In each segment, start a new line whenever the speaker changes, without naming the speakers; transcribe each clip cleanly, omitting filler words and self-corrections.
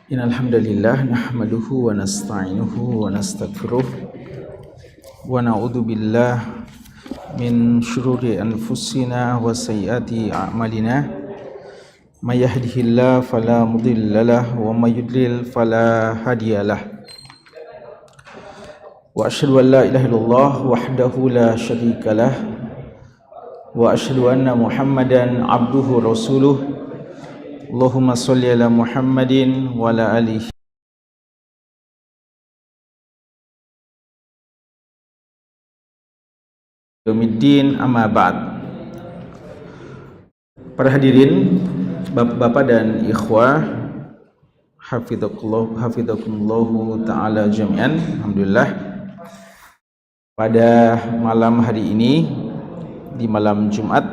Innal hamdalillah nahmaduhu wa nasta'inuhu wa nastaghfiruh wa na'udzu billahi min shururi anfusina wa sayyiati a'malina may yahdihillahu fala mudhillalah wa may yudlil fala hadiyalah wa asyhadu an la ilaha illallah wahdahu la syarikalah wa asyhadu anna Muhammadan abduhu rasuluh. Allahumma sholli ala Muhammadin wa ala alihi yaumiddin amma ba'd. Para hadirin, bapak-bapak dan ikhwah, hafizakumullah ta'ala jami'an. Alhamdulillah, pada malam hari ini, di malam Jumat,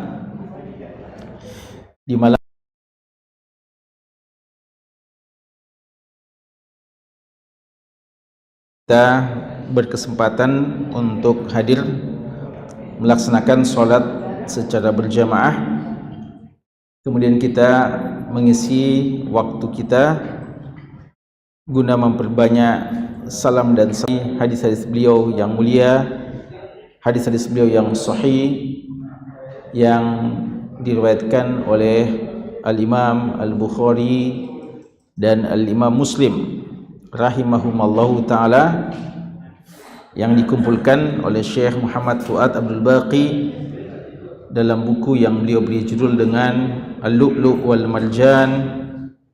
di malam kita berkesempatan untuk hadir melaksanakan sholat secara berjamaah. Kemudian kita mengisi waktu kita guna memperbanyak salam dan hadis-hadis beliau yang mulia, hadis-hadis beliau yang sahih yang diriwayatkan oleh Al-Imam Al-Bukhari dan Al-Imam Muslim rahimahumallahu ta'ala, yang dikumpulkan oleh Syekh Muhammad Fuad Abdul Baqi dalam buku yang beliau beri judul dengan Al-Lu'lu' wal Marjan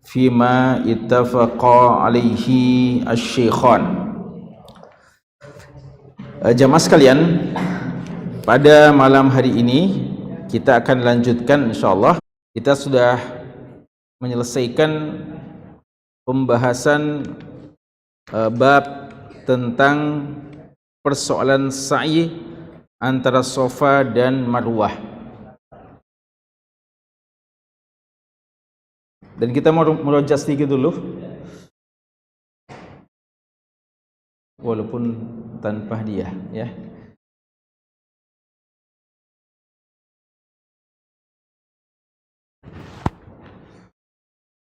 Fima Ittafaqa Alaihi Asy-Syaikhan. Jamaah sekalian, pada malam hari ini kita akan lanjutkan insyaallah. Kita sudah menyelesaikan pembahasan bab tentang persoalan sa'i antara Safa dan Marwah, dan kita mau merojak sedikit dulu walaupun tanpa hadiah ya.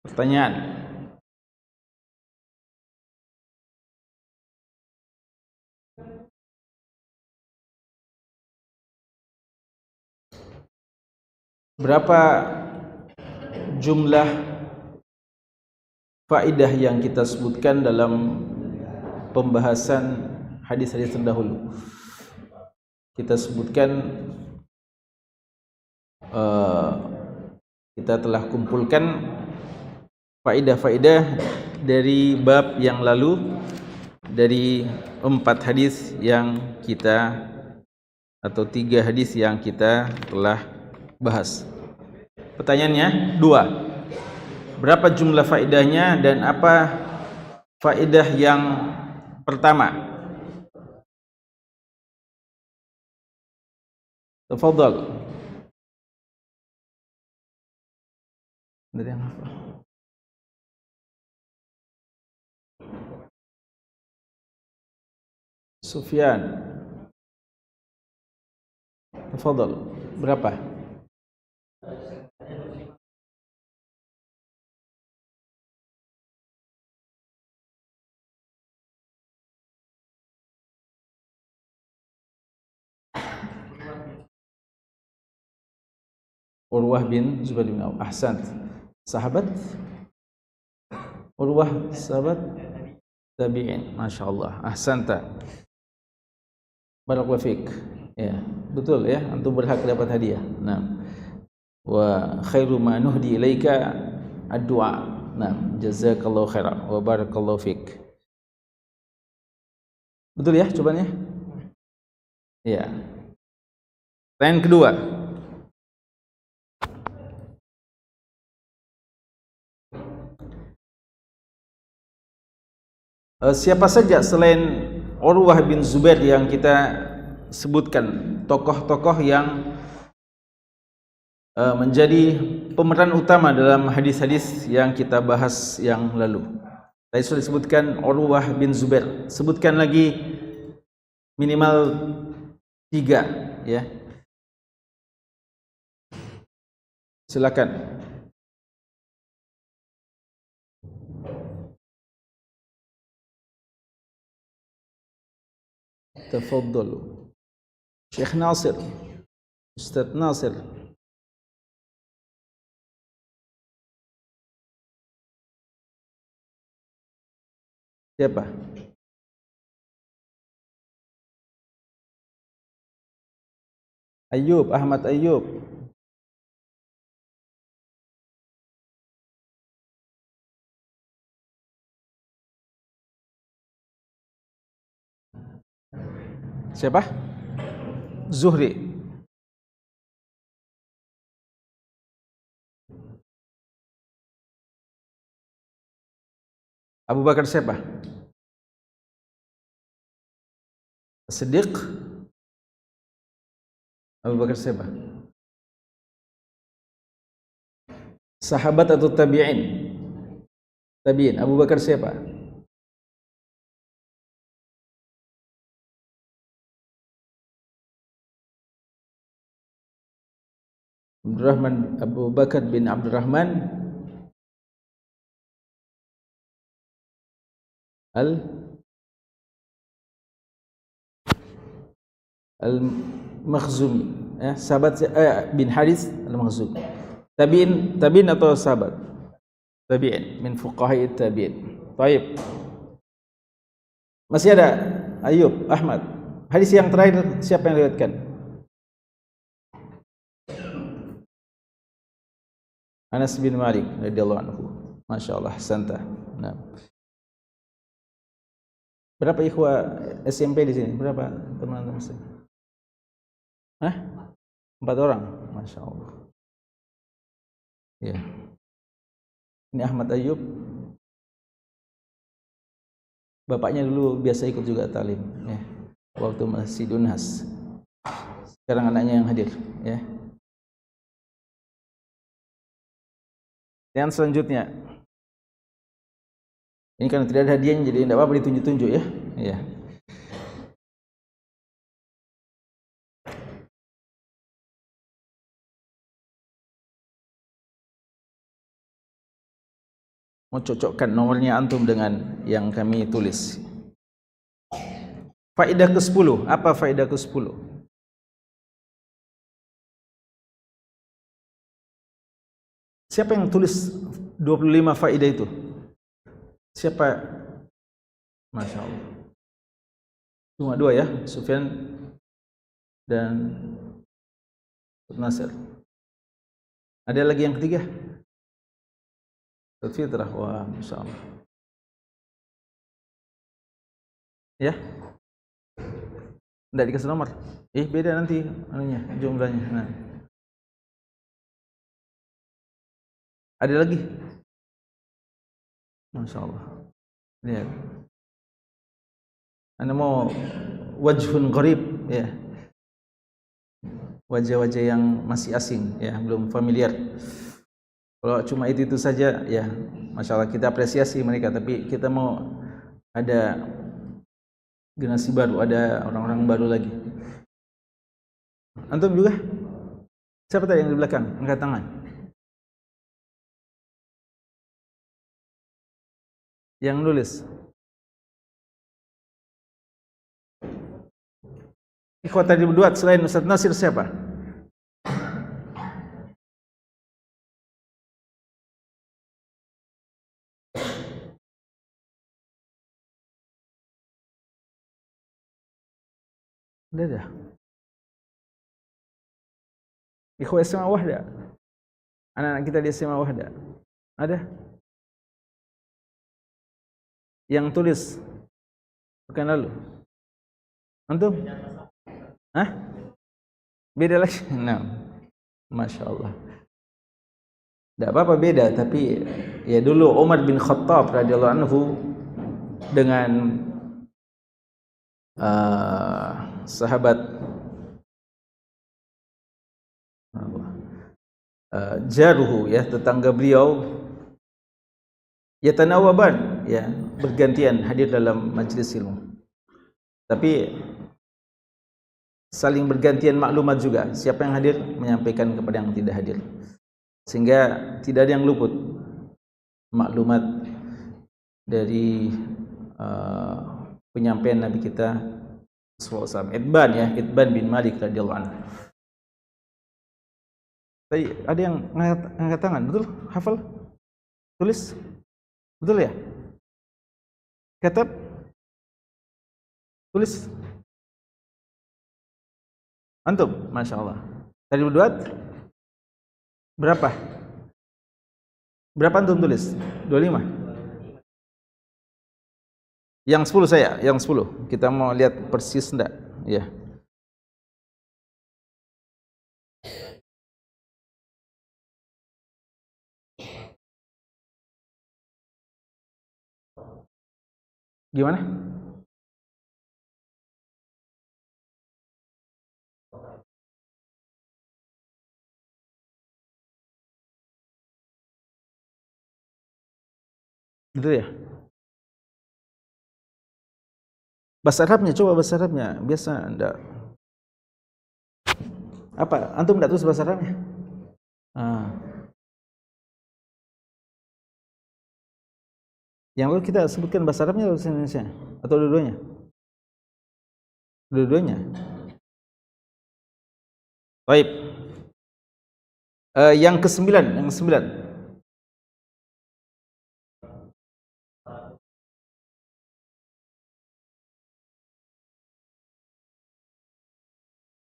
Pertanyaan. Berapa jumlah faedah yang kita sebutkan dalam pembahasan hadis-hadis terdahulu? Kita sebutkan kita telah kumpulkan faedah-faedah dari bab yang lalu, dari 4 hadis yang kita, atau 3 hadis yang kita telah bahas. Pertanyaannya 2. Berapa jumlah faedahnya dan apa faedah yang pertama? Tafadhal. Dari yang apa? Sufyan. Tafadhal. Berapa? Urwah bin Zubair bin Awf. Ahsant. Sahabat Urwah, sahabat tabi'in. Masyaallah. Ahsanta. Barakallahu fiik. Ya, betul ya, antum berhak dapat hadiah. Nah, wa khairu ma nuhdi ilaika ad-du'a. Nah, jazakallahu khairan wa barakallahu fiik. Betul ya jawabannya? Ya. Pertanyaan kedua. Siapa saja selain Urwah bin Zubair yang kita sebutkan tokoh-tokoh yang menjadi pemeran utama dalam hadis-hadis yang kita bahas yang lalu? Tadi sudah disebutkan Urwah bin Zubair. Sebutkan lagi minimal 3 ya. Silakan. Tafadhalu. Syekh Nasir, Ustaz Nasir. Siapa? Ayub, Ahmad Ayub. Siapa? Zuhri. Abu Bakar siapa? Siddiq. Abu Bakar siapa? Sahabat atau tabi'in? Tabi'in. Abu Bakar siapa? Abdurrahman, Abu Bakar bin Abdurrahman Al-Makhzumi, ya, sahabat bin Haris Al-Makhzumi. Tabi'in atau sahabat? Tabi'in, min fuqaha'i tabi'in. Baik. Masih ada Ayub, Ahmad. Hadis yang terakhir siapa yang riwayatkan? Anas bin Malik radhiyallahu anhu. Masyaallah, santa. Nah. Berapa ikhwah SMP di sini? Berapa teman-teman? Hah? 4 orang. Masyaallah. Ya. Ini Ahmad Ayub. Bapaknya dulu biasa ikut juga talim, ya. Waktu masih Dunhas. Sekarang anaknya yang hadir, ya. Dan selanjutnya, ini kan tidak ada hadiahnya, jadi tidak apa-apa ditunjuk-tunjuk, ya. Ya. Mau cocokkan nomornya antum dengan yang kami tulis. Faedah ke-10. Apa faedah ke-10? Siapa yang tulis 25 faedah itu? Siapa? Masya Allah. Cuma 2 ya, Sufyan dan Nasir. Ada lagi yang ketiga? Fitrah. Wah, Masya Allah. Ya? Tidak dikasih nomor. Beda nanti anunya, jumlahnya. Nah. Ada lagi? Masya Allah. Lihat. Anda mau wajhun gharib, ya. Wajah-wajah yang masih asing, ya, belum familiar. Kalau cuma itu saja, ya, Masya Allah, kita apresiasi mereka. Tapi kita mau ada generasi baru, ada orang-orang baru lagi. Antum juga? Siapa tadi yang di belakang? Angkat tangan. Yang nulis. Ikhwah tadi berdua selain Ustaz Nasir siapa? Ada. Ikhwah SMA Wahda. Anak-anak kita di SMA Wahda. Ada? Yang tulis pekan lalu. Antum? Hah? Beda lagi? Nah, Masya Allah. Tidak apa-apa beda, tapi ya dulu Umar bin Khattab radhiyallahu anhu dengan sahabat jaruhu, ya, tetangga beliau, yatanawaban, ya, bergantian hadir dalam majlis ilmu. Tapi saling bergantian maklumat juga. Siapa yang hadir menyampaikan kepada yang tidak hadir, sehingga tidak ada yang luput maklumat dari penyampaian Nabi kita SAW. Itban ya, Itban bin Malik radhiyallahu anhu. Tadi ada yang ngangkat tangan, betul? Hafal? Tulis? Betul ya? Katab? Tulis? Antum? Masya Allah. Tadi berduat? Berapa? Berapa antum tulis? 25? Yang 10 saya, yang 10. Kita mau lihat persis enggak? Ya. Gimana? Gitu ya? Bahasa Arabnya, coba bahasa Arabnya. Biasa enggak. Apa? Antum enggak tulis bahasa Arabnya? Yang lalu kita sebutkan bahasa Arabnya atau bahasa Indonesia? Atau dua-duanya? Dua-duanya. Baik. Yang ke-9, yang ke-9.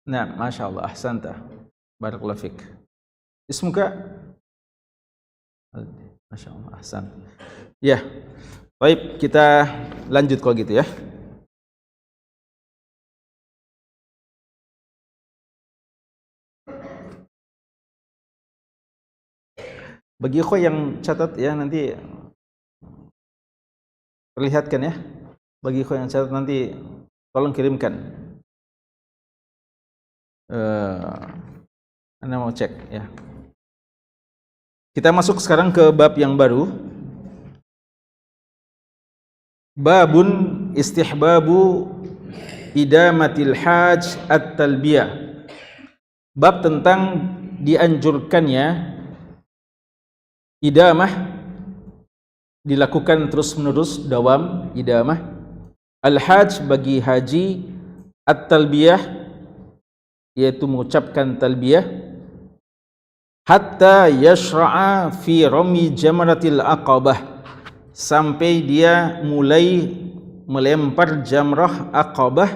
Nah, Masya Allah, ahsanta. Barakallahu fik. Ismuka? Masya Allah, ahsan. Ya, baik, kita lanjut kalau gitu ya. Bagi ikhwah yang catat ya, nanti perlihatkan ya. Bagi ikhwah yang catat nanti tolong kirimkan. Anda mau cek ya. Kita masuk sekarang ke bab yang baru. Babun istihbabu idamatil hajj at-talbiyah. Bab tentang dianjurkannya idamah, dilakukan terus-menerus, dawam, idamah al-hajj bagi haji, at-talbiyah yaitu mengucapkan talbiyah, hatta yashra'a fi rami jamratil aqabah, sampai dia mulai melempar jamrah aqabah,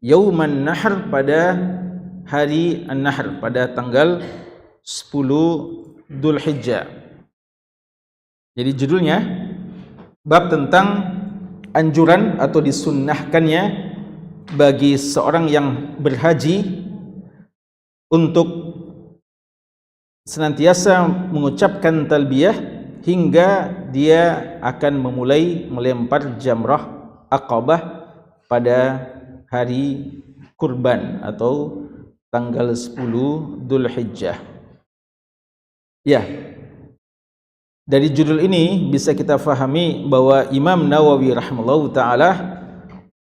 yauman nahr, pada hari an-nahr, pada tanggal 10 Dzulhijjah. Jadi judulnya bab tentang anjuran atau disunnahkannya bagi seorang yang berhaji untuk senantiasa mengucapkan talbiyah hingga dia akan memulai melempar jamrah aqabah pada hari kurban atau tanggal 10 Dzulhijjah. Ya, dari judul ini bisa kita fahami bahwa Imam Nawawi rahimahullahu taala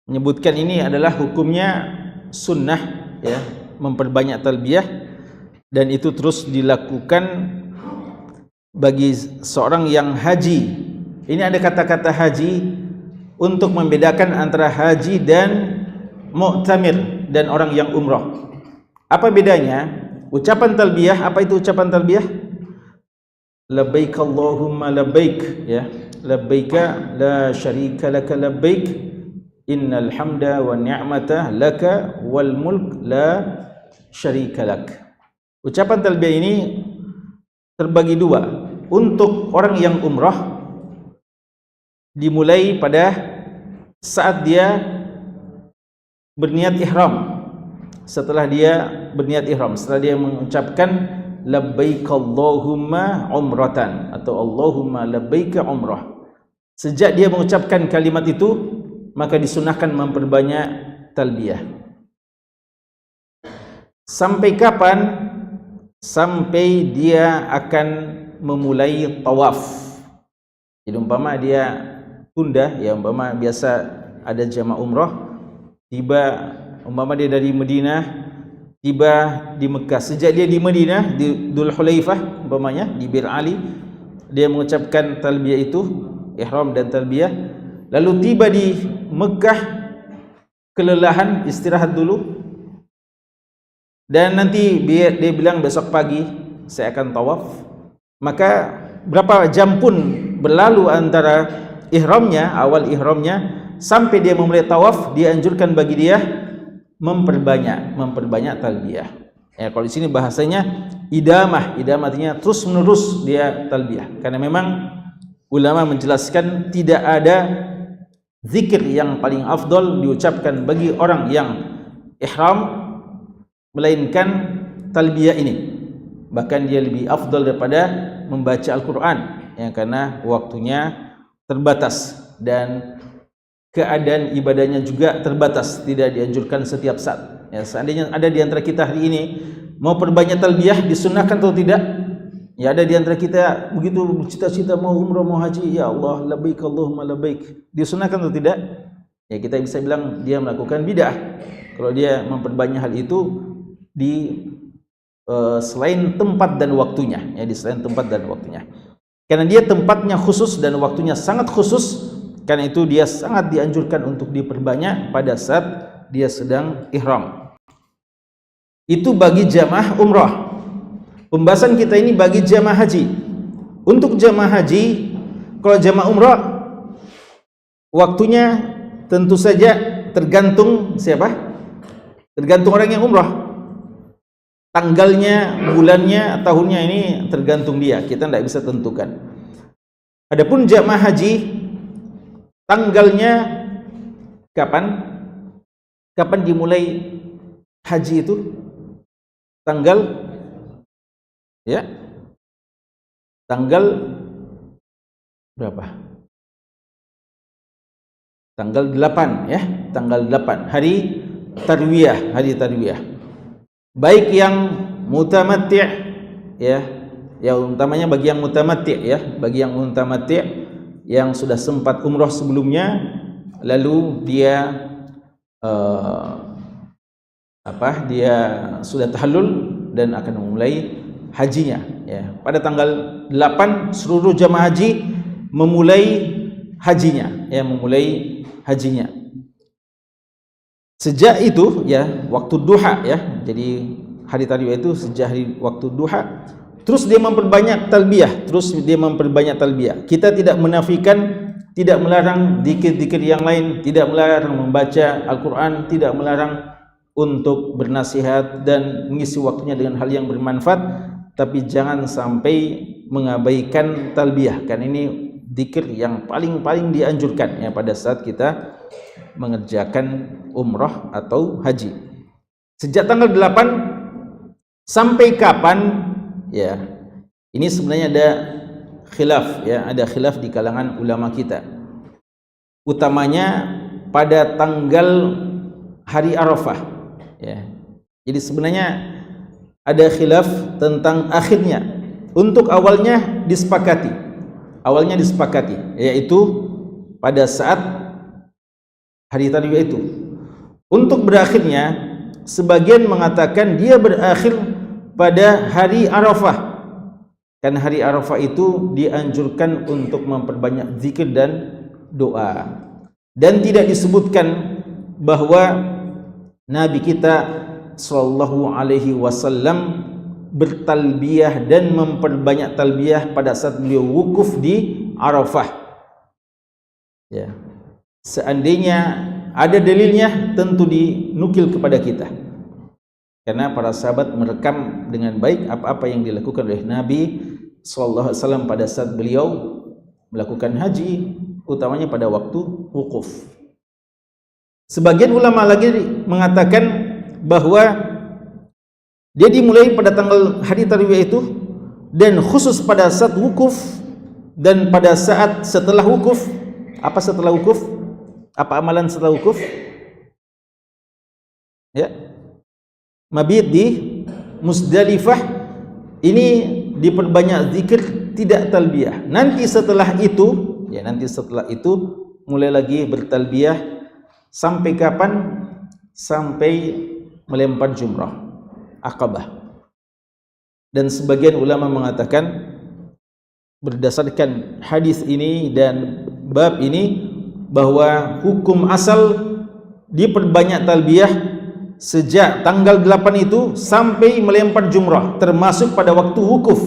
menyebutkan ini adalah hukumnya sunnah ya, memperbanyak talbiyah, dan itu terus dilakukan bagi seorang yang haji. Ini ada kata-kata haji untuk membedakan antara haji dan mu'tamir dan orang yang umrah. Apa bedanya? Ucapan talbiyah, apa itu ucapan talbiyah? Labbaik Allahumma labbaik ya. Labbaika la syarika laka labbaik innal hamda wan ni'mata laka wal mulk la syarika lak. Ucapan talbiyah ini terbagi dua. Untuk orang yang umrah dimulai pada saat dia berniat ihram. Setelah dia berniat ihram, setelah dia mengucapkan labbaik Allahumma umratan atau Allahumma labbaika umrah. Sejak dia mengucapkan kalimat itu, maka disunahkan memperbanyak talbiyah. Sampai kapan? Sampai dia akan memulai tawaf. Jadi umpama dia tunda, ya umpama biasa ada jamaah umrah, tiba umpama dia dari Madinah, tiba di Mekah. Sejak dia di Madinah, di Dzul Hulaifah umpamanya, di Bir Ali, dia mengucapkan talbiyah itu, ihram dan talbiyah, lalu tiba di Mekah, kelelahan, istirahat dulu, dan nanti dia bilang besok pagi saya akan tawaf, maka berapa jam pun berlalu antara ihramnya, awal ihramnya sampai dia memulai tawaf, dianjurkan bagi dia memperbanyak talbiyah. Ya, kalau di sini bahasanya idamah artinya terus menerus dia talbiyah, karena memang ulama menjelaskan tidak ada zikir yang paling afdol diucapkan bagi orang yang ihram melainkan talbiyah ini. Bahkan dia lebih afdol daripada membaca Al-Quran, ya, karena waktunya terbatas dan keadaan ibadahnya juga terbatas, tidak dianjurkan setiap saat. Ya, seandainya ada di antara kita hari ini mau perbanyak talbiyah, disunahkan atau tidak? Ya, ada di antara kita begitu cita-cita mau umrah, mau haji, ya Allah, labbaik Allahumma labbaik, disunahkan atau tidak? Ya, kita bisa bilang dia melakukan bid'ah kalau dia memperbanyak hal itu di selain tempat dan waktunya, ya, di selain tempat dan waktunya. Karena dia tempatnya khusus dan waktunya sangat khusus, karena itu dia sangat dianjurkan untuk diperbanyak pada saat dia sedang ihram. Itu bagi jamaah umrah. Pembahasan kita ini bagi jamaah haji. Untuk jamaah haji, kalau jamaah umrah waktunya tentu saja tergantung siapa? Tergantung orang yang umrah. Tanggalnya, bulannya, tahunnya ini tergantung dia. Kita tidak bisa tentukan. Adapun jamaah haji, tanggalnya kapan? Kapan dimulai haji itu? Tanggal, ya, tanggal berapa? Tanggal 8, ya, tanggal 8 hari tarwiyah, baik yang mutamatti', ya, yang utamanya bagi yang mutamatti', ya, bagi yang mutamatti' yang sudah sempat umrah sebelumnya, lalu dia dia sudah tahallul dan akan memulai hajinya, ya. Pada tanggal 8 seluruh jamaah haji memulai hajinya, ya, memulai hajinya. Sejak itu, ya, waktu duha, ya. Jadi hari tarwiyah itu sejak hari waktu duha, terus dia memperbanyak talbiyah, Kita tidak menafikan, tidak melarang zikir-zikir yang lain, tidak melarang membaca Al-Quran, tidak melarang untuk bernasihat dan mengisi waktunya dengan hal yang bermanfaat, tapi jangan sampai mengabaikan talbiyah, karena ini zikir yang paling dianjurkan, ya, pada saat kita mengerjakan umrah atau haji. Sejak tanggal 8 sampai kapan, ya, ini sebenarnya ada khilaf, ya, ada khilaf di kalangan ulama kita. Utamanya pada tanggal hari Arafah, ya. Jadi sebenarnya ada khilaf tentang akhirnya. Untuk awalnya disepakati, yaitu pada saat hari tarwiyah itu. Untuk berakhirnya, sebagian mengatakan dia berakhir pada hari Arafah, karena hari Arafah itu dianjurkan untuk memperbanyak zikir dan doa, dan tidak disebutkan bahwa Nabi kita sallallahu alaihi wasallam bertalbiyah dan memperbanyak talbiyah pada saat beliau wukuf di Arafah, ya. Seandainya ada dalilnya, tentu dinukil kepada kita, karena para sahabat merekam dengan baik apa-apa yang dilakukan oleh Nabi sallallahu alaihi wasallam pada saat beliau melakukan haji, utamanya pada waktu wukuf. Sebagian ulama lagi mengatakan bahwa dia dimulai pada tanggal hari tarwiyah itu, dan khusus pada saat wukuf dan pada saat setelah wukuf. Apa setelah wukuf? Apa amalan setelah wukuf? Ya, mabit di Musdalifah, ini diperbanyak zikir, tidak talbiyah. Nanti setelah itu mulai lagi bertalbiyah. Sampai kapan? Sampai melempar jumrah Aqabah. Dan sebagian ulama mengatakan berdasarkan hadis ini dan bab ini bahwa hukum asal diperbanyak talbiyah sejak tanggal 8 itu sampai melempar jumrah, termasuk pada waktu wukuf.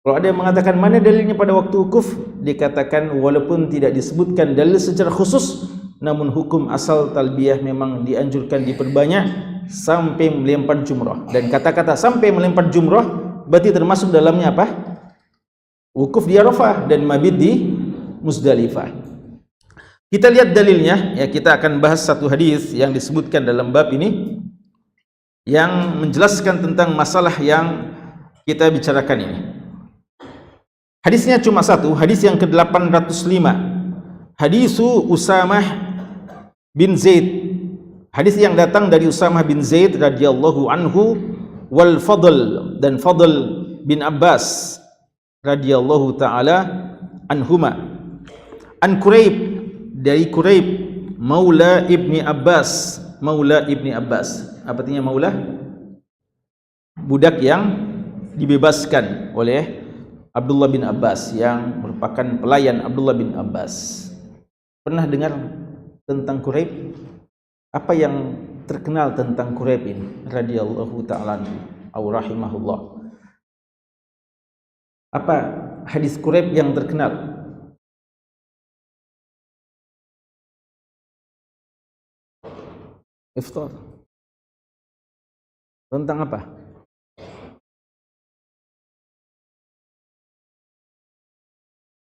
Kalau ada yang mengatakan mana dalilnya pada waktu wukuf, dikatakan walaupun tidak disebutkan dalil secara khusus, namun hukum asal talbiyah memang dianjurkan diperbanyak sampai melempar jumrah. Dan kata-kata sampai melempar jumrah berarti termasuk dalamnya apa? Wukuf di Arafah dan mabit di Muzdalifah. Kita lihat dalilnya, ya, kita akan bahas satu hadis yang disebutkan dalam bab ini yang menjelaskan tentang masalah yang kita bicarakan ini. Hadisnya cuma satu, hadis yang ke-805. Hadisu Usamah bin Zaid. Hadis yang datang dari Usamah bin Zaid radhiyallahu anhu wal Fadl, dan Fadl bin Abbas radhiyallahu taala anhuma. An Quraib, dari Quraib maula Ibni Abbas, maula Ibni Abbas. Apa artinya maula? Budak yang dibebaskan oleh Abdullah bin Abbas, yang merupakan pelayan Abdullah bin Abbas. Pernah dengar tentang Quraib? Apa yang terkenal tentang Quraib ini radhiyallahu ta'ala anhu au rahimahullah? Apa hadis Quraib yang terkenal? Iftar. Tentang apa?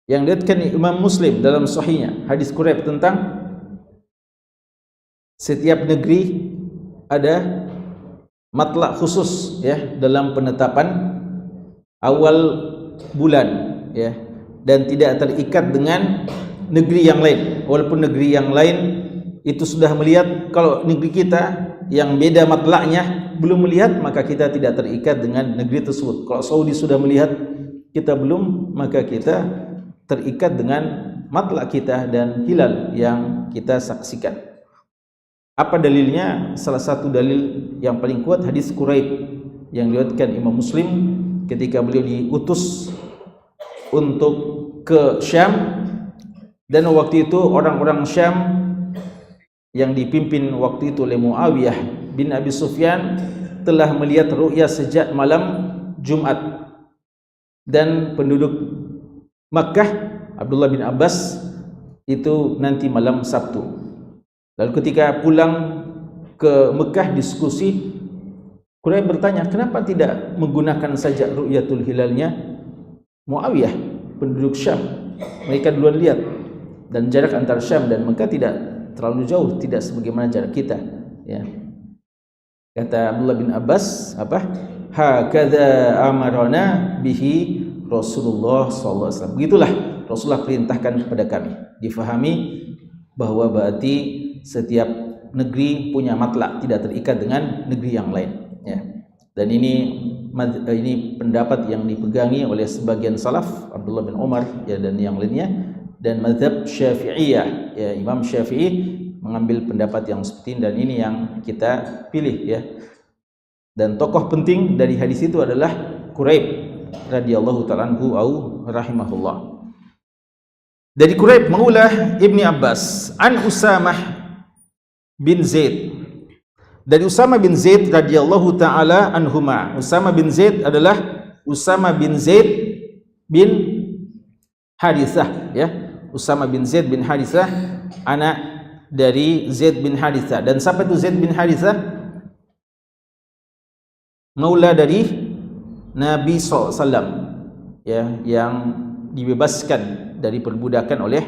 Yang diriwayatkan Imam Muslim dalam sahihnya, hadis Quraib tentang setiap negeri ada matlak khusus, ya, dalam penetapan awal bulan, ya, dan tidak terikat dengan negeri yang lain. Walaupun negeri yang lain itu sudah melihat, kalau negeri kita yang beda matlaknya belum melihat, maka kita tidak terikat dengan negeri tersebut. Kalau Saudi sudah melihat, kita belum, maka kita terikat dengan matlak kita dan hilal yang kita saksikan. Apa dalilnya? Salah satu dalil yang paling kuat hadis Quraib yang diriwayatkan Imam Muslim ketika beliau diutus untuk ke Syam, dan waktu itu orang-orang Syam yang dipimpin waktu itu oleh Muawiyah bin Abi Sufyan telah melihat ru'ya sejak malam Jumat, dan penduduk Makkah, Abdullah bin Abbas, itu nanti malam Sabtu. Lalu ketika pulang ke Mekah diskusi, Quraib bertanya, kenapa tidak menggunakan saja ru'yatul hilalnya Muawiyah, penduduk Syam? Mereka duluan lihat, dan jarak antara Syam dan Mekah tidak terlalu jauh, tidak sebagaimana jarak kita, ya. Kata Abdullah bin Abbas, apa? Hakadza amarana bihi Rasulullah SAW. Begitulah Rasulullah perintahkan kepada kami. Difahami bahwa berarti setiap negeri punya matlak, tidak terikat dengan negeri yang lain, ya. Dan ini pendapat yang dipegangi oleh sebagian salaf, Abdullah bin Umar, ya, dan yang lainnya, dan mazhab Syafi'iyah, ya, Imam Syafi'i mengambil pendapat yang seperti ini, dan ini yang kita pilih, ya. Dan tokoh penting dari hadis itu adalah Quraib radhiyallahu ta'ala anhu au rahimahullah. Dari Quraib maula Ibni Abbas, an Usamah bin Zaid, dari Usamah bin Zaid radhiyallahu ta'ala anhuma. Usamah bin Zaid adalah Usamah bin Zaid bin Harithah, ya. Usamah bin Zaid bin Harithah anak dari Zaid bin Harithah. Dan siapa itu Zaid bin Harithah? Maula dari Nabi SAW, ya, yang dibebaskan dari perbudakan oleh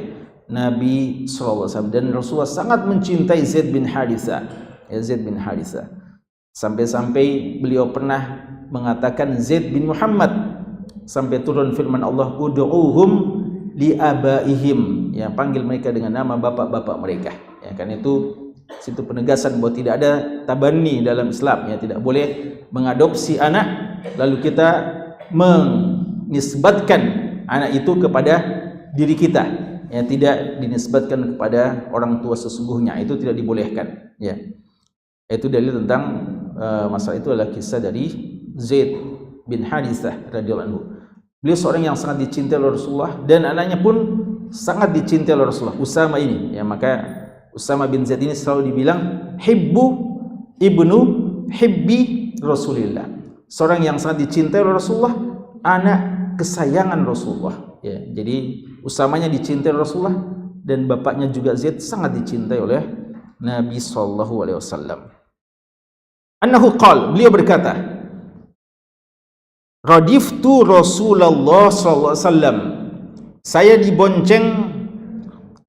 Nabi SAW. Dan Rasulullah sangat mencintai Zaid bin Harithah, ya, Zaid bin Harithah, sampai-sampai beliau pernah mengatakan Zaid bin Muhammad, sampai turun firman Allah, ud'uhum li abaihim, ya, panggil mereka dengan nama bapak-bapak mereka, ya. Kan itu situ penegasan bahwa tidak ada tabani dalam Islam, ya, tidak boleh mengadopsi anak lalu kita menisbatkan anak itu kepada diri kita, ya, tidak dinisbatkan kepada orang tua sesungguhnya, itu tidak dibolehkan, ya. Itu dalil tentang masalah itu adalah kisah dari Zaid bin Harithah radhiyallahu anhu. Beliau seorang yang sangat dicintai oleh Rasulullah, dan anaknya pun sangat dicintai oleh Rasulullah, Usama ini, ya. Maka Usama bin Zaid ini selalu dibilang ibnu hibbi Rasulillah, seorang yang sangat dicintai oleh Rasulullah, anak kesayangan Rasulullah. Ya, jadi Usamanya dicintai Rasulullah dan bapaknya juga Zaid sangat dicintai oleh Nabi sallallahu alaihi wasallam. Annahu qala, beliau berkata, radiftu Rasulullah sallallahu alaihi wasallam, saya dibonceng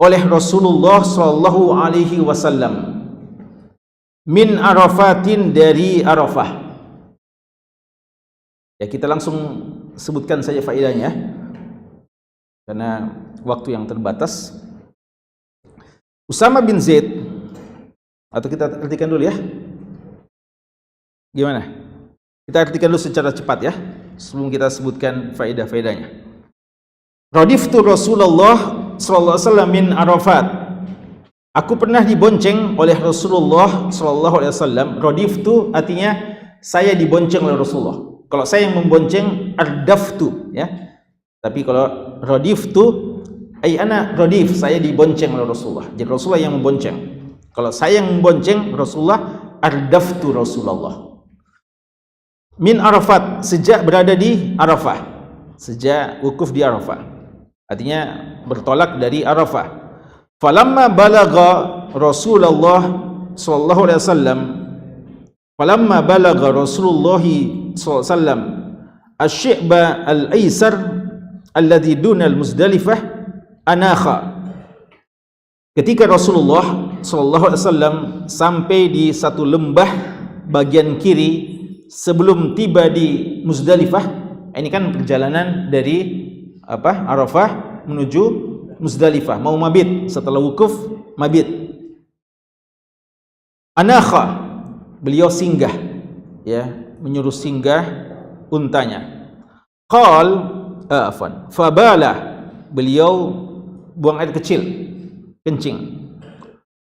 oleh Rasulullah sallallahu alaihi wasallam min Arafatin, dari Arafah. Ya, kita langsung sebutkan saja faedahnya karena waktu yang terbatas. Usama bin Zaid, atau kita artikan dulu ya, gimana? Kita artikan dulu secara cepat ya, sebelum kita sebutkan faedah-faedahnya. Radiftu Rasulullah sallallahu alaihi wasallam min Arafat, aku pernah dibonceng oleh Rasulullah sallallahu alaihi wasallam. Radiftu artinya saya dibonceng oleh Rasulullah. Kalau saya yang membonceng, ardaftu ya. Tapi kalau radiftu, ana radif, saya dibonceng oleh Rasulullah. Jadi Rasulullah yang membonceng. Kalau saya yang membonceng Rasulullah, ardaftu Rasulullah. Min Arafat, sejak berada di Arafah, sejak wukuf di Arafah. Artinya bertolak dari Arafah. Falamma balagha Rasulullah sallallahu alaihi wasallam, falamma balagha Rasulullah sallallahu alaihi wasallam asy-syi'ba al-aisar alladhi duna al-Muzdalifah anakha. Ketika Rasulullah sallallahu alaihi wasallam sampai di satu lembah bagian kiri sebelum tiba di Muzdalifah, ini kan perjalanan dari Arafah menuju Muzdalifah, mau mabit, setelah wukuf mabit. Anakha, beliau singgah, ya, menyuruh singgah untanya. Fabala, beliau buang air kecil, kencing.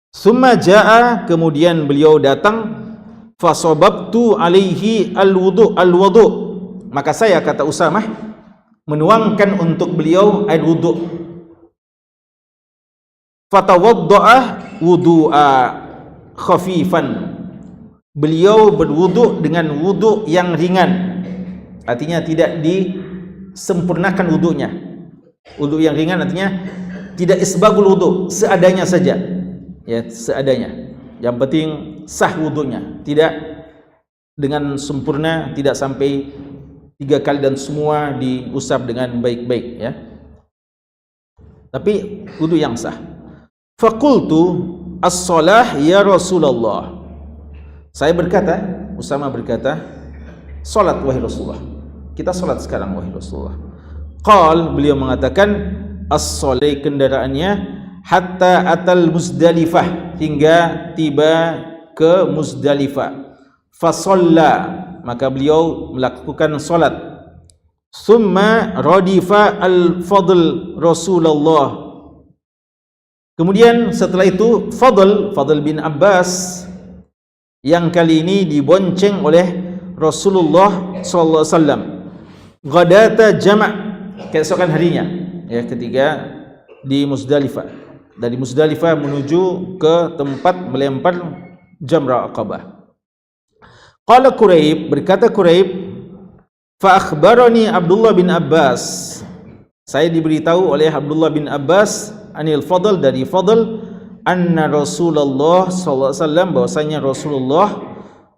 Summa jaa, kemudian beliau datang. Fasobabtu alaihi alwudu, maka saya, kata Usamah, menuangkan untuk beliau air wudu. Fatawadda'a wudu'a khafifan, beliau berwudu dengan wudu yang ringan, artinya tidak disempurnakan wudunya. Wudu yang ringan artinya tidak isbagul wudu, seadanya saja, ya, seadanya. Yang penting sah wudunya, tidak dengan sempurna, tidak sampai 3 kali dan semua diusap dengan baik-baik, ya. Tapi wudu yang sah. Faqultu as-shalah ya Rasulullah. Saya berkata, Usama berkata, salat wahai Rasulullah. Kita salat sekarang wahai Rasulullah. Qal, beliau mengatakan, as-shalah, kendaraannya, hatta atal Muzdalifah, hingga tiba ke Muzdalifah. Fasalla, maka beliau melakukan salat. Summa radifa al-Fadl Rasulullah, kemudian setelah itu Fadl bin Abbas yang kali ini dibonceng oleh Rasulullah sallallahu alaihi wasallam. Ghadata jama', keesokan harinya, ya, ketika di Muzdalifah. Dari Muzdalifah menuju ke tempat melempar Jamrah Aqabah. Qala Quraib, berkata Quraib, fa akhbarani Abdullah bin Abbas, saya diberitahu oleh Abdullah bin Abbas, anil Fadl, dari Fadl, anna Rasulullah sallallahu alaihi wasallam, bahwasanya Rasulullah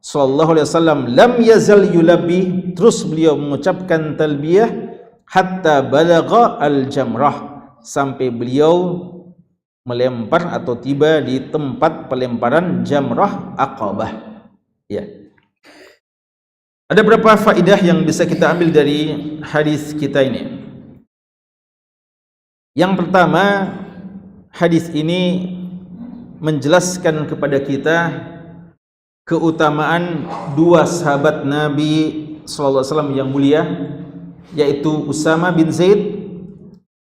sallallahu alaihi wasallam lam yazal yulabbi, terus beliau mengucapkan talbiyah, hatta balagha al-jamrah, sampai beliau melempar atau tiba di tempat pelemparan Jamrah Aqabah. Ya. Ada berapa faedah yang bisa kita ambil dari hadis kita ini? Yang pertama, hadis ini menjelaskan kepada kita keutamaan 2 sahabat Nabi sallallahu alaihi wasallam yang mulia, yaitu Usama bin Zaid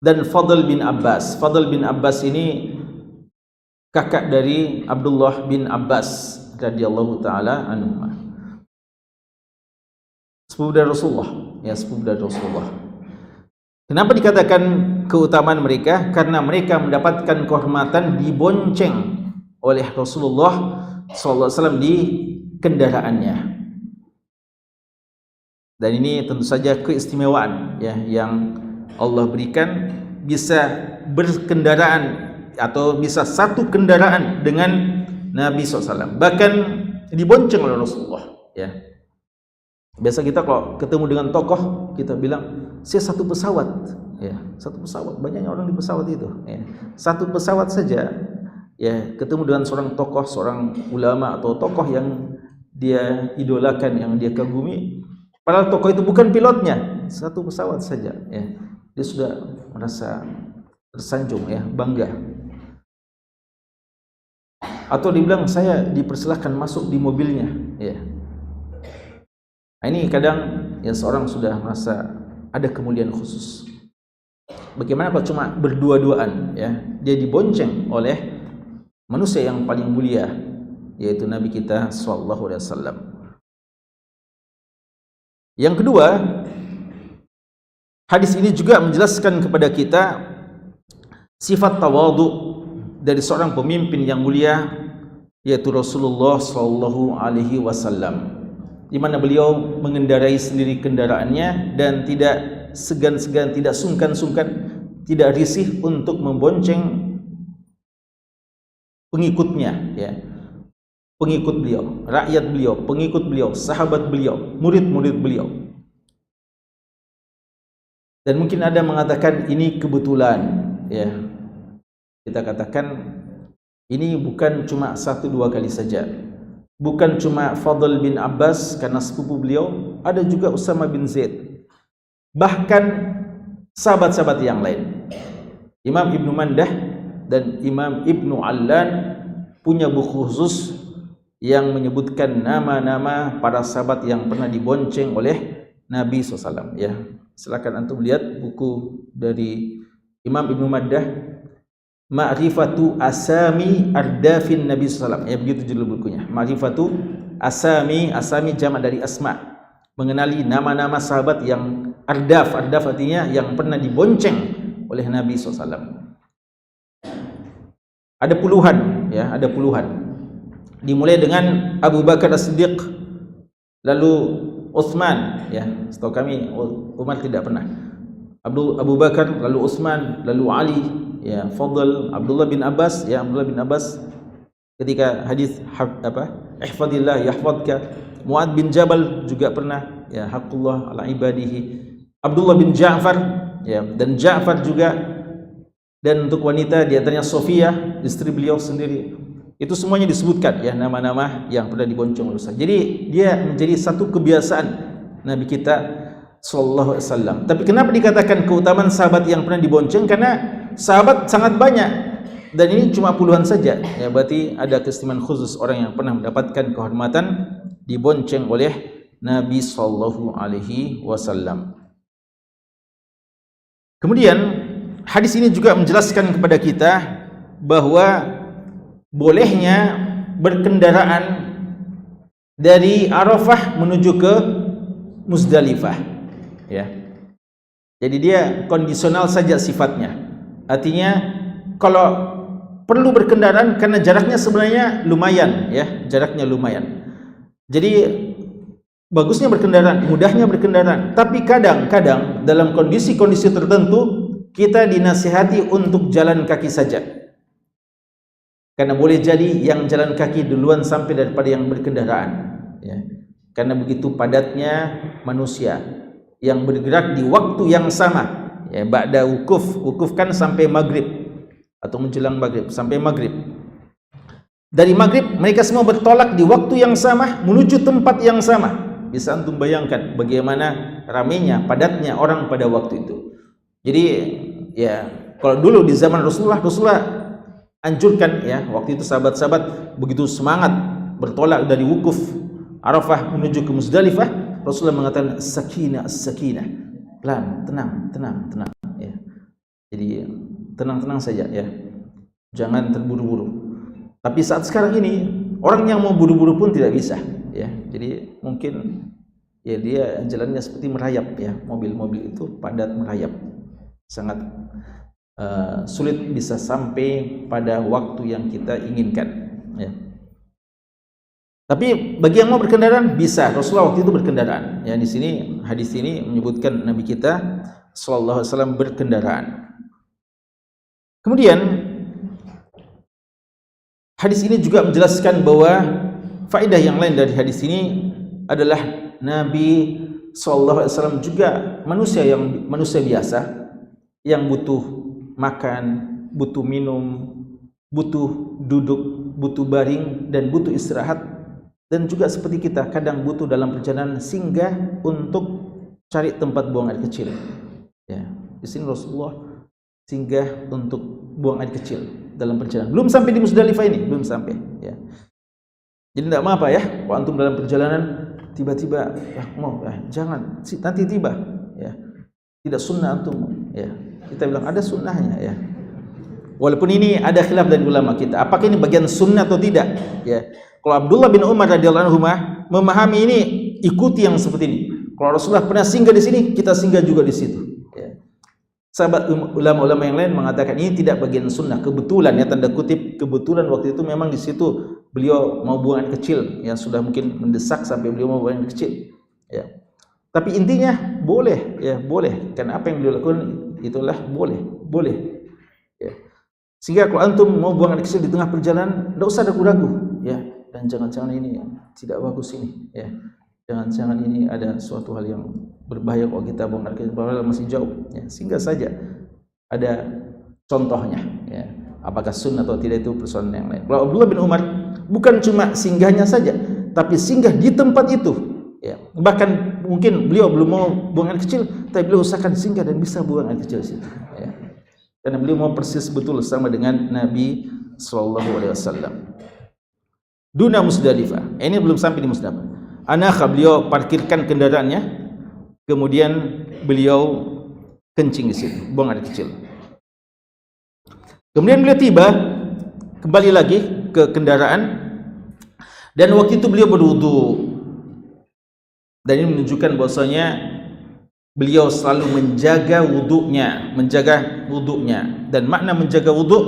dan Fadl bin Abbas. Fadl bin Abbas ini kakak dari Abdullah bin Abbas radhiyallahu taala anhu. Sepupu dari Rasulullah, ya, sepupu dari Rasulullah. Kenapa dikatakan keutamaan mereka? Karena mereka mendapatkan kehormatan dibonceng oleh Rasulullah SAW di kendaraannya. Dan ini tentu saja keistimewaan ya yang Allah berikan, bisa berkendaraan atau bisa satu kendaraan dengan Nabi SAW, bahkan dibonceng oleh Rasulullah ya. Biasa kita kalau ketemu dengan tokoh, kita bilang saya satu pesawat ya, satu pesawat, banyaknya orang di pesawat itu ya. Satu pesawat saja ya, ketemu dengan seorang tokoh, seorang ulama atau tokoh yang dia idolakan, yang dia kagumi, padahal tokoh itu bukan pilotnya, satu pesawat saja ya, dia sudah merasa tersanjung ya, bangga. Atau dibilang saya dipersilahkan masuk di mobilnya ya. Nah, ini kadang ya seorang sudah merasa ada kemuliaan khusus. Bagaimana kalau cuma berdua-duaan ya, dia dibonceng oleh manusia yang paling mulia, yaitu Nabi kita sallallahu alaihi wasallam. Yang kedua, hadis ini juga menjelaskan kepada kita sifat tawadhu dari seorang pemimpin yang mulia, yaitu Rasulullah sallallahu alaihi wasallam, di mana beliau mengendarai sendiri kendaraannya dan tidak segan-segan, tidak sungkan-sungkan, tidak risih untuk membonceng pengikutnya ya. Pengikut beliau, rakyat beliau, pengikut beliau, sahabat beliau, murid-murid beliau. Dan mungkin ada mengatakan ini kebetulan ya. Kita katakan ini bukan cuma 1-2 kali saja. Bukan cuma Fadl bin Abbas karena sepupu beliau, ada juga Usama bin Zaid. Bahkan sahabat-sahabat yang lain. Imam Ibnu Mandah dan Imam Ibnu Allan punya buku khusus yang menyebutkan nama-nama para sahabat yang pernah dibonceng oleh Nabi SAW ya. Silakan antum lihat buku dari Imam Ibnu Mandah, Ma'rifatu Asami Ardafin Nabi SAW ya, begitu judul bukunya. Ma'rifatu Asami, Asami jamak dari asma, mengenali nama-nama sahabat yang ardaf. Ardaf artinya yang pernah dibonceng oleh Nabi SAW. Ada puluhan ya, ada puluhan. Dimulai dengan Abu Bakar As-Siddiq, lalu Utsman ya, setahu kami Umar tidak pernah. Abu Bakar, lalu Utsman, lalu Ali ya, Fadl, Abdullah bin Abbas ya, Abdullah bin Abbas ketika hadis ihfadillah yahfadka. Muad bin Jabal juga pernah ya, haqqullah ala ibadihi. Abdullah bin Ja'far ya, dan Ja'far juga. Dan untuk wanita di antaranya Sofia, istri beliau sendiri. Itu semuanya disebutkan ya, nama-nama yang pernah dibonceng oleh Rasul. Jadi dia menjadi satu kebiasaan Nabi kita sallallahu alaihi wasallam. Tapi kenapa dikatakan keutamaan sahabat yang pernah dibonceng? Karena sahabat sangat banyak dan ini cuma puluhan saja ya, berarti ada keistimewaan khusus orang yang pernah mendapatkan kehormatan dibonceng oleh Nabi sallallahu alaihi wasallam. Kemudian hadis ini juga menjelaskan kepada kita bahwa bolehnya berkendaraan dari Arafah menuju ke Muzdalifah ya. Jadi dia kondisional saja sifatnya. Artinya kalau perlu berkendaraan karena jaraknya sebenarnya lumayan ya, jaraknya lumayan. Jadi bagusnya berkendaraan, mudahnya berkendaraan. Tapi kadang-kadang dalam kondisi-kondisi tertentu kita dinasihati untuk jalan kaki saja. Karena boleh jadi yang jalan kaki duluan sampai daripada yang berkendaraan ya. Karena begitu padatnya manusia yang bergerak di waktu yang sama ya, ba'da wukuf kan sampai maghrib atau menjelang maghrib, sampai maghrib. Dari maghrib mereka semua bertolak di waktu yang sama menuju tempat yang sama. Bisa antum bayangkan bagaimana ramainya, padatnya orang pada waktu itu. Jadi ya, kalau dulu di zaman Rasulullah anjurkan ya, waktu itu sahabat-sahabat begitu semangat bertolak dari wukuf Arafah menuju ke Muzdalifah, Rasulullah mengatakan sakinah, pelan, tenang ya. Jadi tenang-tenang saja ya, jangan terburu-buru. Tapi saat sekarang ini orang yang mau buru-buru pun tidak bisa ya. Jadi mungkin ya dia jalannya seperti merayap ya, mobil-mobil itu padat merayap, sangat sulit bisa sampai pada waktu yang kita inginkan. ya. Tapi bagi yang mau berkendaraan bisa. Rasulullah waktu itu berkendaraan. Ya, di sini hadis ini menyebutkan Nabi kita sallallahu alaihi wasallam berkendaraan. Kemudian hadis ini juga menjelaskan bahwa faedah yang lain dari hadis ini adalah Nabi sallallahu alaihi wasallam juga manusia biasa yang butuh makan, butuh minum, butuh duduk, butuh baring dan butuh istirahat, dan juga seperti kita kadang butuh dalam perjalanan singgah untuk cari tempat buang air kecil. Ya, di sini Rasulullah singgah untuk buang air kecil dalam perjalanan. Belum sampai di Musdalifah ini, belum sampai. Ya. Jadi tidak apa-apa ya, kalau antum dalam perjalanan tiba-tiba jangan nanti tiba. Ya, tidak sunnah antum. Ya, kita bilang ada sunnahnya. Ya. Walaupun ini ada khilaf dari ulama kita, apakah ini bagian sunnah atau tidak? Ya. Kalau Abdullah bin Umar radhiyallahu anhu memahami ini, ikuti yang seperti ini. Kalau Rasulullah pernah singgah di sini, kita singgah juga di situ. Ya. Sahabat ulama-ulama yang lain mengatakan ini tidak bagian sunnah, kebetulan ya, tanda kutip kebetulan waktu itu memang di situ beliau mau buang air kecil, yang sudah mungkin mendesak sampai beliau mau buang air kecil. Ya. Tapi intinya boleh, ya boleh. Karena apa yang beliau lakukan itulah boleh. Ya. Sehingga kalau antum mau buang air kecil di tengah perjalanan, tidak usah ragu-ragu, ya. Dan jangan-jangan ini tidak bagus ini, ya. Jangan-jangan ini ada suatu hal yang berbahaya kalau kita buang air kecil, padahal masih jauh. Ya. Sehingga saja ada contohnya, ya. Apakah sunnah atau tidak itu persoalan yang lain. Kalau Abdullah bin Umar bukan cuma singgahnya saja, tapi singgah di tempat itu. Ya. Bahkan mungkin beliau belum mau buang air kecil, tapi beliau usahakan singgah dan bisa buang air kecil di situ. Ya. Karena beliau mau persis betul sama dengan Nabi sallallahu alaihi wasallam. Duna Musdalifah. Ini belum sampai di Musdalifah. Anakha, beliau parkirkan kendaraannya, kemudian beliau kencing di situ, buang air kecil. Kemudian beliau tiba, kembali lagi ke kendaraan, dan waktu itu beliau berwudu. Dan ini menunjukkan bahwasanya beliau selalu menjaga wudunya. Dan makna menjaga wudu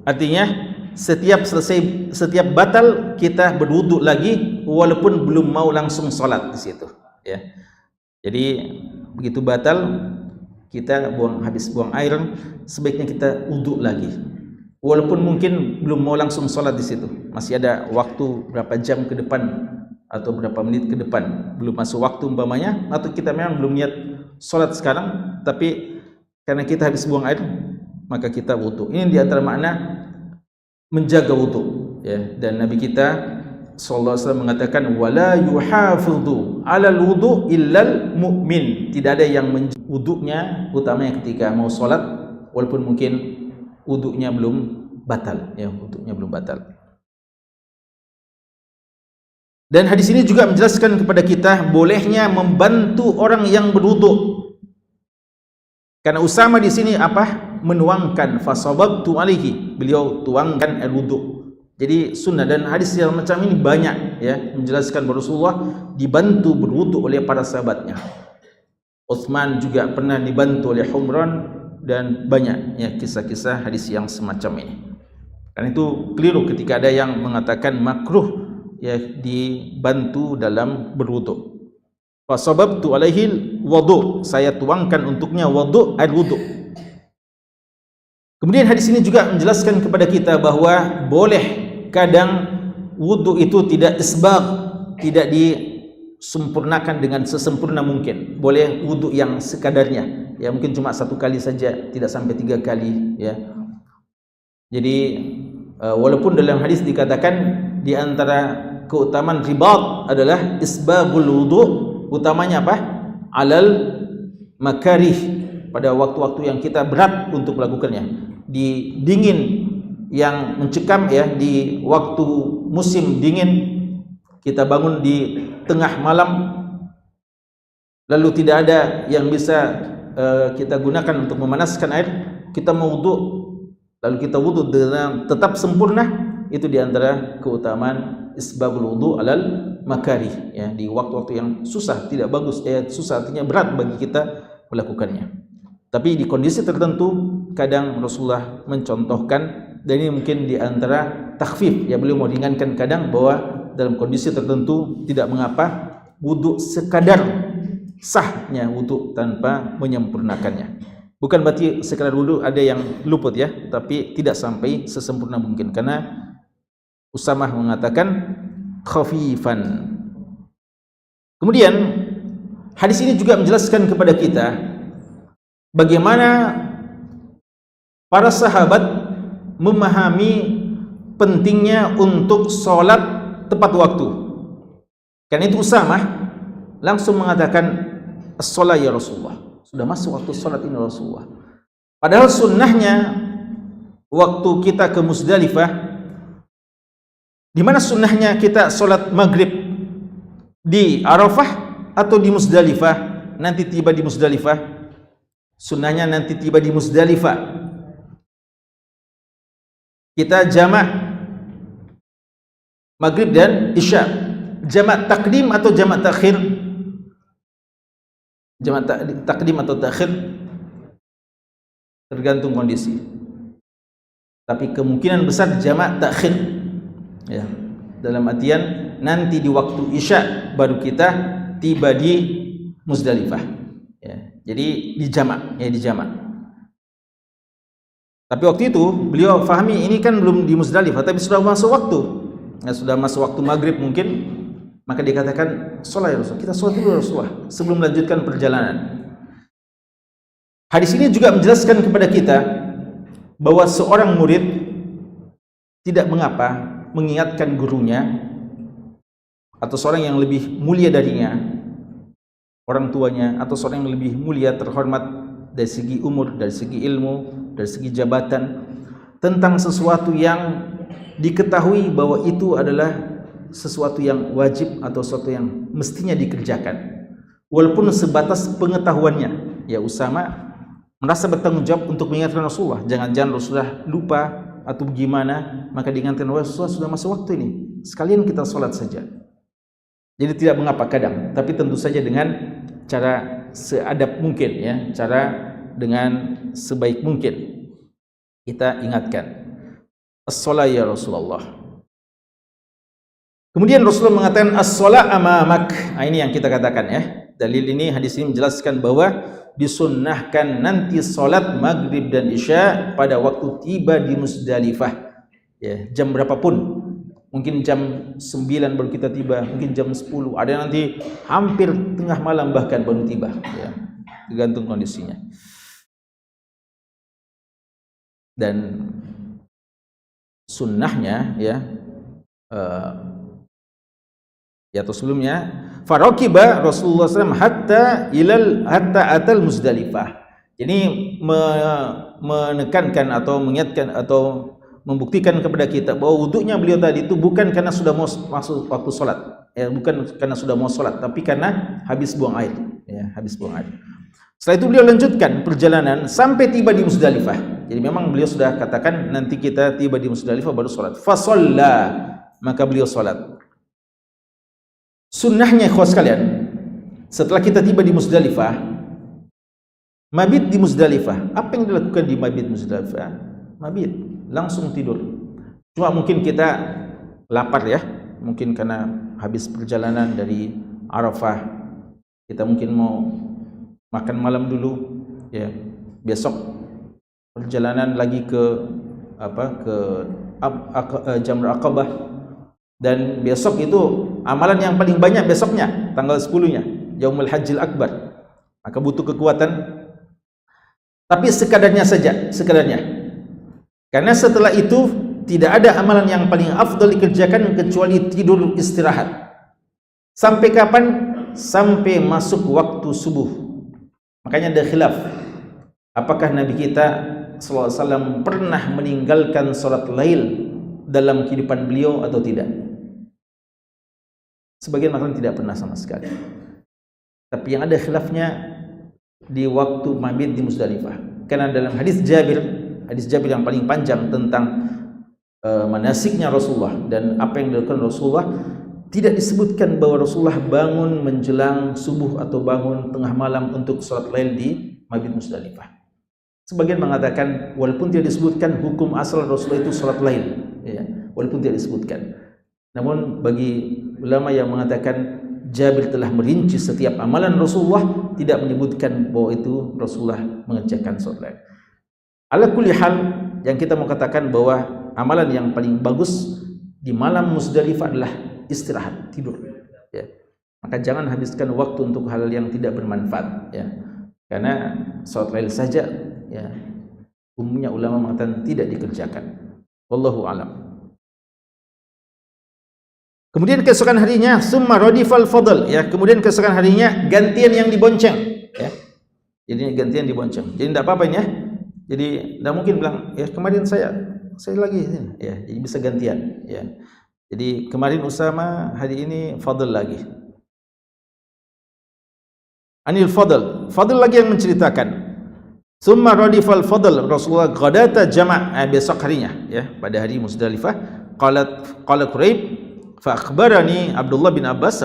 artinya setiap batal kita berwudu lagi walaupun belum mau langsung sholat di situ. Ya. Jadi begitu batal kita habis buang air, sebaiknya kita wudu lagi. Walaupun mungkin belum mau langsung sholat di situ, masih ada waktu berapa jam ke depan atau berapa menit ke depan, belum masuk waktu umpamanya, atau kita memang belum niat sholat sekarang, tapi karena kita habis buang air, maka kita wudu. Ini di antara makna menjaga wudu, ya. Dan Nabi kita sallallahu alaihi wasallam mengatakan wala yuhafidhu 'alal wudu illal mu'min. Tidak ada yang menjaga wudunya, utamanya ketika mau sholat, walaupun mungkin wudunya belum batal, ya, wudunya belum batal. Dan hadis ini juga menjelaskan kepada kita bolehnya membantu orang yang berwudu. Karena Usama di sini apa? Menuangkan fasababtu alaihi. Beliau tuangkan air wudu. Jadi sunnah, dan hadis yang macam ini banyak, ya, menjelaskan bahwa Rasulullah dibantu berwudu oleh para sahabatnya. Utsman juga pernah dibantu oleh Humran, dan banyak, ya, kisah-kisah hadis yang semacam ini. Karena itu keliru ketika ada yang mengatakan makruh, ya, dibantu dalam berwudu. Fasababtu alaihi wudu, saya tuangkan untuknya wudu, air wudu. Kemudian hadis ini juga menjelaskan kepada kita bahwa boleh kadang wudu itu tidak isbagh, tidak disempurnakan dengan sesempurna mungkin. Boleh wudu yang sekadarnya, ya, mungkin cuma 1 kali saja, tidak sampai 3 kali, ya. Jadi walaupun dalam hadis dikatakan di antara keutamaan ribat adalah isbagul wudu, utamanya apa? Alal makarih, pada waktu-waktu yang kita berat untuk melakukannya. Di dingin yang mencekam, ya, di waktu musim dingin, kita bangun di tengah malam, lalu tidak ada yang bisa kita gunakan untuk memanaskan air, kita mau wudu, lalu kita wudu dengan tetap sempurna, itu di antara keutamaan isbagul wudu alal makarih, ya, di waktu-waktu yang susah, tidak bagus, susah artinya berat bagi kita melakukannya. Tapi di kondisi tertentu kadang Rasulullah mencontohkan Dan ini mungkin di antara takhfif, ya beliau mau ringankan kadang bahwa dalam kondisi tertentu tidak mengapa wudu sekadar sahnya wudu tanpa menyempurnakannya. Bukan berarti sekadar wudu ada yang luput ya, tapi tidak sampai sesempurna mungkin, karena Usamah mengatakan khafifan. Kemudian hadis ini juga menjelaskan kepada kita bagaimana para sahabat memahami pentingnya untuk sholat tepat waktu. Karena itu Usamah langsung mengatakan, as-sholat ya Rasulullah, sudah masuk waktu sholat ini Rasulullah. Padahal sunnahnya waktu kita ke Muzdalifah, di mana sunnahnya kita sholat maghrib di Arafah atau di Muzdalifah? Nanti tiba di Muzdalifah, sunnahnya nanti tiba di Muzdalifah kita jamak maghrib dan isya. Jamak takdim atau jamak takhir? Jamak takdim atau takhir tergantung kondisi, tapi kemungkinan besar jamak takhir ya, dalam artian nanti di waktu isya baru kita tiba di Muzdalifah ya. Jadi di jamak ya, di jamak. Tapi waktu itu beliau fahami ini kan belum di Muzdalifah, tapi sudah masuk waktu ya, sudah masuk waktu maghrib mungkin, maka dikatakan sholat ya Rasulullah, kita sholat dulu Rasulullah sebelum melanjutkan perjalanan. Hadis ini juga menjelaskan kepada kita bahwa seorang murid tidak mengapa mengingatkan gurunya atau seorang yang lebih mulia darinya, orang tuanya, atau seorang yang lebih mulia terhormat dari segi umur, dari segi ilmu, dari segi jabatan, tentang sesuatu yang diketahui bahwa itu adalah sesuatu yang wajib atau sesuatu yang mestinya dikerjakan, walaupun sebatas pengetahuannya. Ya, Usama merasa bertanggung jawab untuk mengingatkan Rasulullah. Jangan-jangan Rasulullah lupa atau bagaimana, maka diingatkan Rasulullah sudah masuk waktu ini, sekalian kita sholat saja. Jadi tidak mengapa kadang, tapi tentu saja dengan cara seadab mungkin ya, cara dengan sebaik mungkin kita ingatkan, as-sholat ya Rasulullah. Kemudian Rasulullah mengatakan as-sholat amamak. Nah, ini yang kita katakan ya. Dalil ini, hadis ini menjelaskan bahwa disunnahkan nanti sholat maghrib dan isya pada waktu tiba di Muzdalifah ya, jam berapapun. Mungkin jam 9 baru kita tiba, mungkin jam 10, ada nanti hampir tengah malam bahkan baru tiba ya, tergantung kondisinya. Dan sunnahnya ya, atau sebelumnya, farakiba Rasulullah SAW hatta atal Muzdalifah. Jadi menekankan atau mengingatkan atau membuktikan kepada kita bahwa wudunya beliau tadi itu bukan karena sudah mau masuk waktu sholat ya, bukan karena sudah mau sholat, tapi karena habis buang air ya, habis buang air. Setelah itu beliau lanjutkan perjalanan sampai tiba di Muzdalifah. Jadi memang beliau sudah katakan nanti kita tiba di Muzdalifah baru sholat. Fasalla, maka beliau sholat. Sunnahnya ikhwas sekalian, setelah kita tiba di Muzdalifah, mabit di Muzdalifah. Apa yang dilakukan di mabit Muzdalifah? Mabit, langsung tidur. Cuma mungkin kita lapar ya, mungkin karena habis perjalanan dari Arafah, kita mungkin mau makan malam dulu ya. Besok perjalanan lagi ke Jamrah Aqabah, dan besok itu amalan yang paling banyak besoknya, tanggal 10-nya Yaumul Hajjil Akbar, maka butuh kekuatan. Tapi sekadarnya saja, sekadarnya, karena setelah itu tidak ada amalan yang paling afdal dikerjakan kecuali tidur istirahat. Sampai kapan? Sampai masuk waktu subuh. Makanya ada khilaf, apakah Nabi kita SAW pernah meninggalkan sholat lail dalam kehidupan beliau atau tidak. Sebagian mengatakan tidak pernah sama sekali. Tapi yang ada khilafnya di waktu mabit di Muzdalifah. Karena dalam hadis Jabir yang paling panjang tentang manasiknya Rasulullah dan apa yang dilakukan Rasulullah, tidak disebutkan bahwa Rasulullah bangun menjelang subuh atau bangun tengah malam untuk sholat lail di mabit Muzdalifah. Sebagian mengatakan walaupun tidak disebutkan hukum asal Rasulullah itu salat lail, ya, walaupun tidak disebutkan. Namun bagi ulama yang mengatakan Jabir telah merinci setiap amalan Rasulullah, tidak menyebutkan bahwa itu Rasulullah mengerjakan salat lail. Ala kulli hal, yang kita mau katakan bahwa amalan yang paling bagus di malam Musdalifah adalah istirahat, tidur, ya. Maka jangan habiskan waktu untuk hal yang tidak bermanfaat, ya. Karena salat lail saja, ya, umumnya ulama mengatakan tidak dikerjakan. Wallahu alam. Kemudian keesokan harinya summa radifal fadl, ya, kemudian keesokan harinya gantian yang dibonceng, ya. Jadi gantian dibonceng. Jadi tidak apa-apa ini, ya. Jadi tidak mungkin bilang ya kemarin saya lagi, ya. Jadi bisa gantian, ya. Jadi kemarin Usama, hari ini Fadl lagi. Anil Fadl lagi yang menceritakan summa radifal fadl Rasulullah ghadata jama', besok harinya, ya, pada hari Musdalifah. Qala Quraib fa akhbarani Abdullah bin Abbas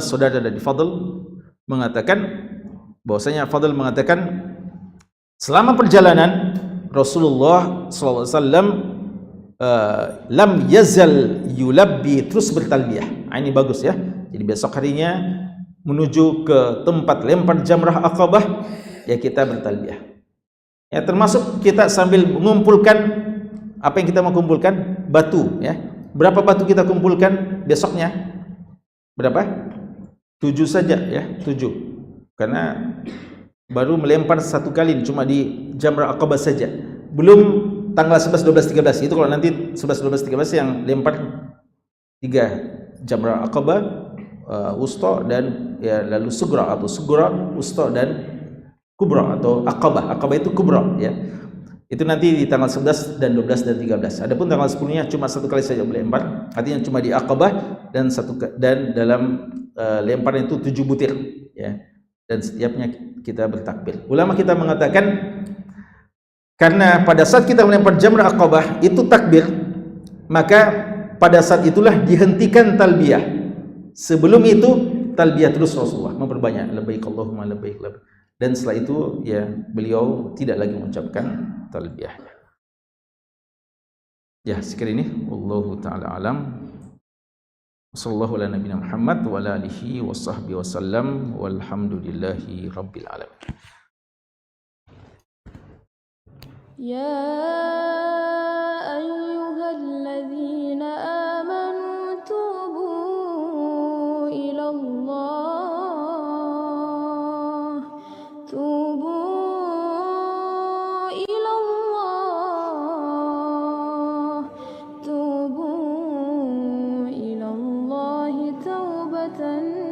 saudara dari Fadl mengatakan bahwasanya Fadl mengatakan selama perjalanan Rasulullah sallallahu alaihi wasallam lam yazal yulabbi, terus bertalbiyah. Ini bagus, ya. Jadi besok harinya menuju ke tempat lempar jamrah Aqabah, ya, kita bertalbiyah. Ya, termasuk kita sambil mengumpulkan apa yang kita mau kumpulkan, batu, ya. Berapa batu kita kumpulkan besoknya? Berapa? 7 saja, ya, 7. Karena baru melempar satu kali, cuma di jamrah Aqabah saja. Belum tanggal 11, 12, 13. Itu kalau nanti 11, 12, 13 yang lempar 3 jamrah Aqabah, wusta dan, ya, lalu sugra atau sugra, wusta dan kubra atau Aqabah. Aqabah itu kubra, ya. Itu nanti di tanggal 11 dan 12 dan 13. Adapun tanggal 10-nya cuma satu kali saja melempar, artinya cuma di Aqabah dan dalam lemparan itu 7 butir, ya. Dan setiapnya kita bertakbir. Ulama kita mengatakan karena pada saat kita melempar jamrah Aqabah itu takbir, maka pada saat itulah dihentikan talbiyah. Sebelum itu talbiyah terus Rasulullah, memperbanyak labbaik Allahumma labbaik, labbaik. Dan setelah itu, ya, beliau tidak lagi mengucapkan talbiyah. Ya, sekian ini wallahu taala alam. Sallallahu ala nabiyina Muhammad wa ala alihi washabbihi wasallam walhamdulillahi rabbil alamin.
Ya ayyuhalladzina amanu tubu ilallah, tubu ilallah, tubu ilallahi taubatan